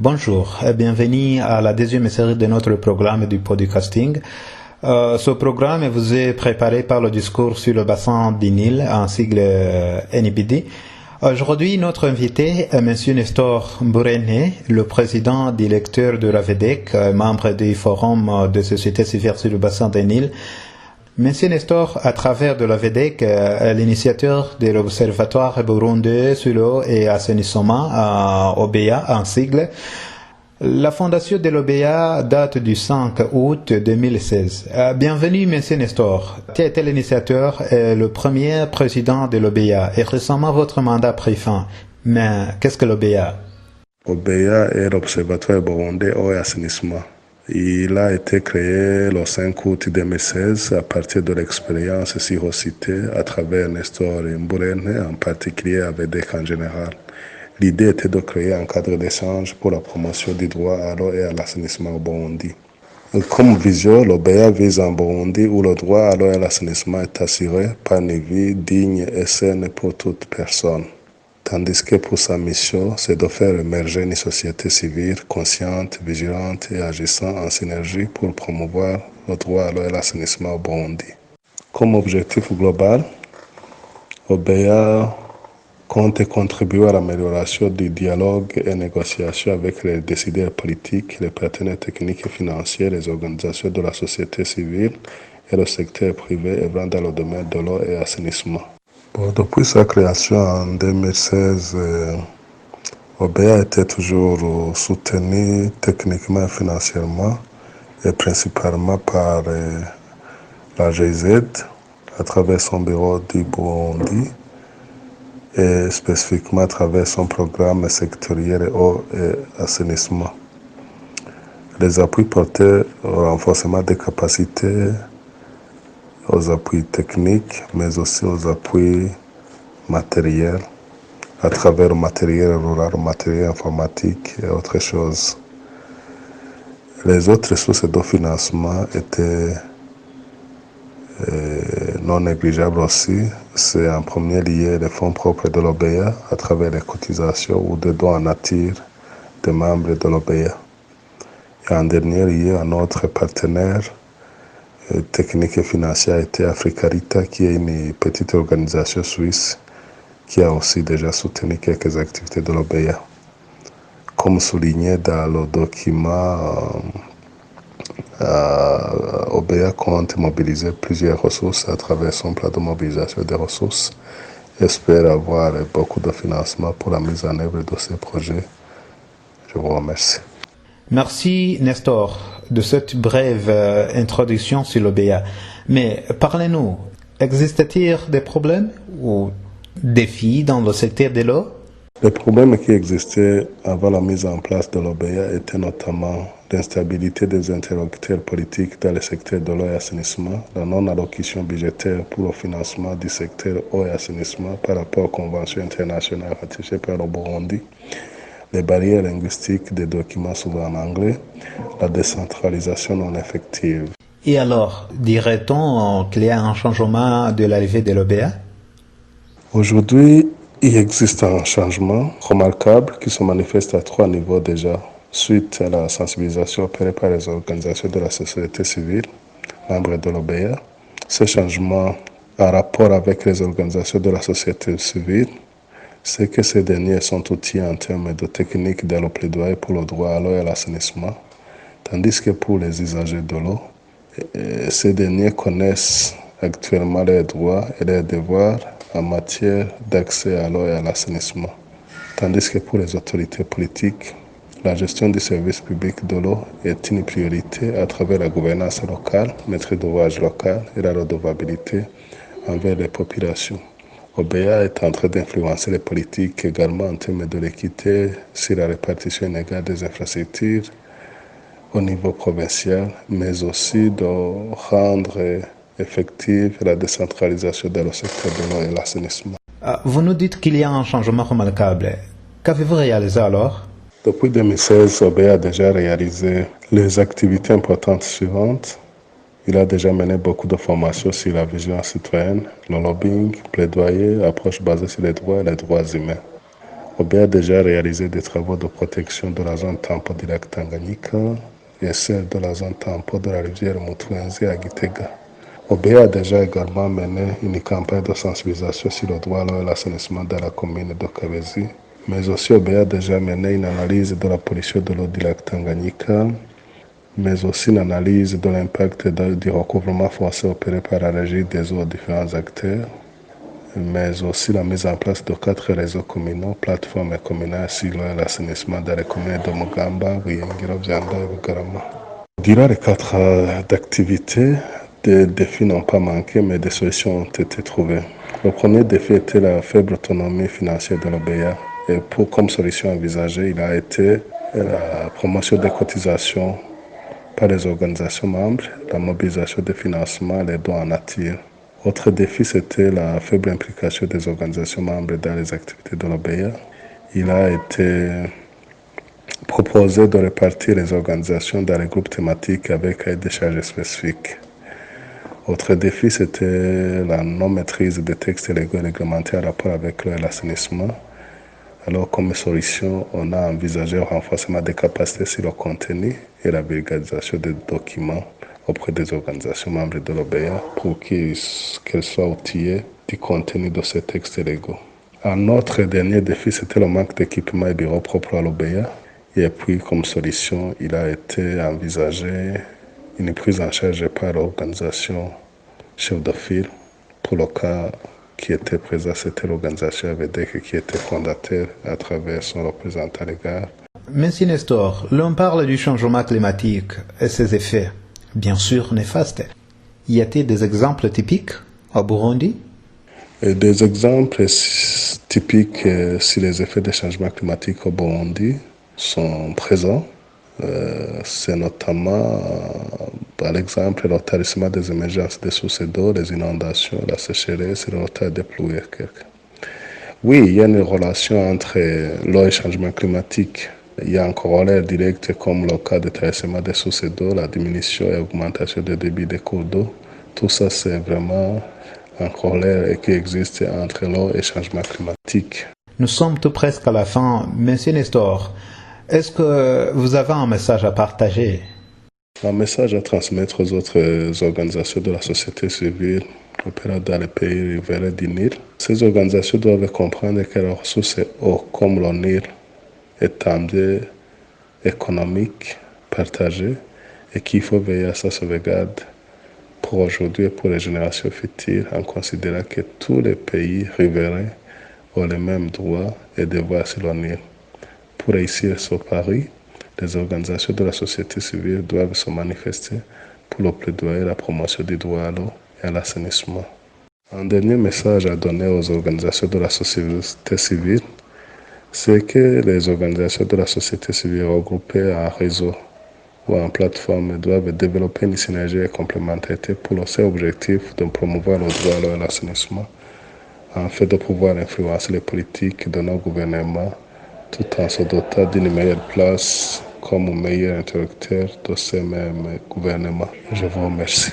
Bonjour et bienvenue à la deuxième série de notre programme du podcasting. Ce programme vous est préparé par le discours sur le bassin du Nil, en sigle NIBD. Aujourd'hui, notre invité est M. Nestor Mbourene, le président directeur de la VEDEC, membre du Forum de société civile sur le bassin du Nil. M. Nestor, à travers de la VEDEC, est l'initiateur de l'Observatoire burundais sur l'eau et assainissement, OBEA en sigle. La fondation de l'OBEA date du 5 août 2016. Bienvenue, M. Nestor. Tu as été l'initiateur et le premier président de l'OBEA et récemment votre mandat a pris fin. Mais qu'est-ce que l'OBEA? OBEA est l'Observatoire burundais eau et assainissement. Il a été créé le 5 août 2016 à partir de l'expérience citée à travers Nestor Mbourene, en particulier à VEDEC en général. L'idée était de créer un cadre d'échange pour la promotion du droit à l'eau et à l'assainissement au Burundi. Comme vision, l'OBEA vise un Burundi où le droit à l'eau et à l'assainissement est assuré par une vie digne et saine pour toute personne. Tandis que pour sa mission, c'est de faire émerger une société civile consciente, vigilante et agissant en synergie pour promouvoir le droit à l'eau et l'assainissement au Burundi. Comme objectif global, OBEA compte contribuer à l'amélioration du dialogue et négociation avec les décideurs politiques, les partenaires techniques et financiers, les organisations de la société civile et le secteur privé œuvrant dans le domaine de l'eau et l'assainissement. Depuis sa création en 2016, OBEA était toujours soutenu techniquement et financièrement, et principalement par la GIZ à travers son bureau du Burundi et spécifiquement à travers son programme sectoriel eau et assainissement. Les appuis portaient au renforcement des capacités, aux appuis techniques, mais aussi aux appuis matériels, à travers le matériel rural, le matériel informatique et autres choses. Les autres sources de financement étaient non négligeables aussi. C'est en premier lieu les fonds propres de l'OBEA à travers les cotisations ou des dons en nature des membres de l'OBEA. Et en dernier lieu, un autre partenaire technique et financier a été Africarita, qui est une petite organisation suisse qui a aussi déjà soutenu quelques activités de l'OBEA. Comme souligné dans le document, OBEA compte mobiliser plusieurs ressources à travers son plan de mobilisation des ressources. Espère avoir beaucoup de financement pour la mise en œuvre de ces projets. Je vous remercie. Merci Nestor de cette brève introduction sur l'OBEA. Mais parlez-nous, existe-t-il des problèmes ou défis dans le secteur de l'eau? Les problèmes qui existaient avant la mise en place de l'OBEA étaient notamment l'instabilité des interlocuteurs politiques dans le secteur de l'eau et assainissement, la non-allocution budgétaire pour le financement du secteur eau et assainissement par rapport aux conventions internationales ratifiées par le Burundi, les barrières linguistiques des documents souvent en anglais, la décentralisation non effective. Et alors, dirait-on qu'il y a un changement de l'arrivée de l'OBEA? Aujourd'hui, il existe un changement remarquable qui se manifeste à 3 niveaux déjà, suite à la sensibilisation opérée par les organisations de la société civile, membres de l'OBEA. Ce changement en rapport avec les organisations de la société civile, c'est que ces derniers sont outils en termes de techniques dans le plaidoyer pour le droit à l'eau et à l'assainissement, tandis que pour les usagers de l'eau, ces derniers connaissent actuellement leurs droits et leurs devoirs en matière d'accès à l'eau et à l'assainissement. Tandis que pour les autorités politiques, la gestion du service public de l'eau est une priorité à travers la gouvernance locale, maîtrise d'ouvrage local et la redevabilité envers les populations. OBEA est en train d'influencer les politiques également en termes de l'équité sur la répartition inégale des infrastructures au niveau provincial, mais aussi de rendre effective la décentralisation dans le secteur de l'eau et l'assainissement. Vous nous dites qu'il y a un changement remarquable. Qu'avez-vous réalisé alors? Depuis 2016, OBEA a déjà réalisé les activités importantes suivantes. Il a déjà mené beaucoup de formations sur la vigilance citoyenne, le lobbying, plaidoyer, approche basée sur les droits et les droits humains. OBEA a déjà réalisé des travaux de protection de la zone tampon du lac Tanganyika et celle de la zone tampon de la rivière Mutwenzi à Gitega. OBEA a déjà également mené une campagne de sensibilisation sur le droit à l'eau et l'assainissement dans la commune de Kabezi, mais aussi OBEA a déjà mené une analyse de la pollution de l'eau du lac Tanganyika, mais aussi une analyse de l'impact du recouvrement forcé opéré par la régie des eaux aux différents acteurs, mais aussi la mise en place de 4 réseaux communaux, plateformes communales sur l'eau et l'assainissement dans les communes de Mugamba, Buyengiro, Vianda et Bugarama. Durant les 4 d'activité, des défis n'ont pas manqué, mais des solutions ont été trouvées. Le premier défi était la faible autonomie financière de l'OBEA. Et comme solution envisagée, il a été la promotion des cotisations par les organisations membres, la mobilisation des financements, les dons en nature. Autre défi, c'était la faible implication des organisations membres dans les activités de l'OBEA. Il a été proposé de répartir les organisations dans les groupes thématiques avec des charges spécifiques. Autre défi, c'était la non-maîtrise des textes légaux et réglementaires en rapport avec l'assainissement. Alors, comme solution, on a envisagé le renforcement des capacités sur le contenu et la vulgarisation des documents auprès des organisations membres de l'OBEA pour qu'elles soient outillées du contenu de ces textes légaux. Un autre dernier défi, c'était le manque d'équipements et bureaux propres à l'OBEA. Et puis, comme solution, il a été envisagé une prise en charge par l'organisation chef de file. Pour le cas qui était présent, c'était l'organisation AVDEC qui était fondateur à travers son représentant légal. Monsieur Nestor, l'on parle du changement climatique et ses effets, bien sûr néfastes. Y a-t-il des exemples typiques au Burundi? Et des exemples typiques sur les effets des changements climatiques au Burundi sont présents. C'est notamment, par exemple, le tarissement des émergences des sources d'eau, les inondations, la sécheresse et le retard des pluies. Oui, il y a une relation entre l'eau et le changement climatique. Il y a un corollaire direct comme le cas de tarissement des sources d'eau, la diminution et augmentation des débits des cours d'eau. Tout ça, c'est vraiment un corollaire qui existe entre l'eau et le changement climatique. Nous sommes tout presque à la fin. Monsieur Nestor, est-ce que vous avez un message à partager? Un message à transmettre aux autres organisations de la société civile opérant dans les pays riverains du Nil. Ces organisations doivent comprendre que la ressource eau, comme le Nil, est un bien économique partagé et qu'il faut veiller à sa sauvegarde pour aujourd'hui et pour les générations futures en considérant que tous les pays riverains ont les mêmes droits et devoirs sur le Nil. Pour réussir ce pari, les organisations de la société civile doivent se manifester pour le plaidoyer et la promotion du droit à l'eau et à l'assainissement. Un dernier message à donner aux organisations de la société civile, c'est que les organisations de la société civile regroupées en réseau ou en plateforme doivent développer une synergie et complémentarité pour le seul objectif de promouvoir le droit à l'eau et l'assainissement, en fait de pouvoir influencer les politiques de nos gouvernements tout en se dotant d'une meilleure place comme meilleur interlocuteur de ces mêmes gouvernements. Je vous remercie.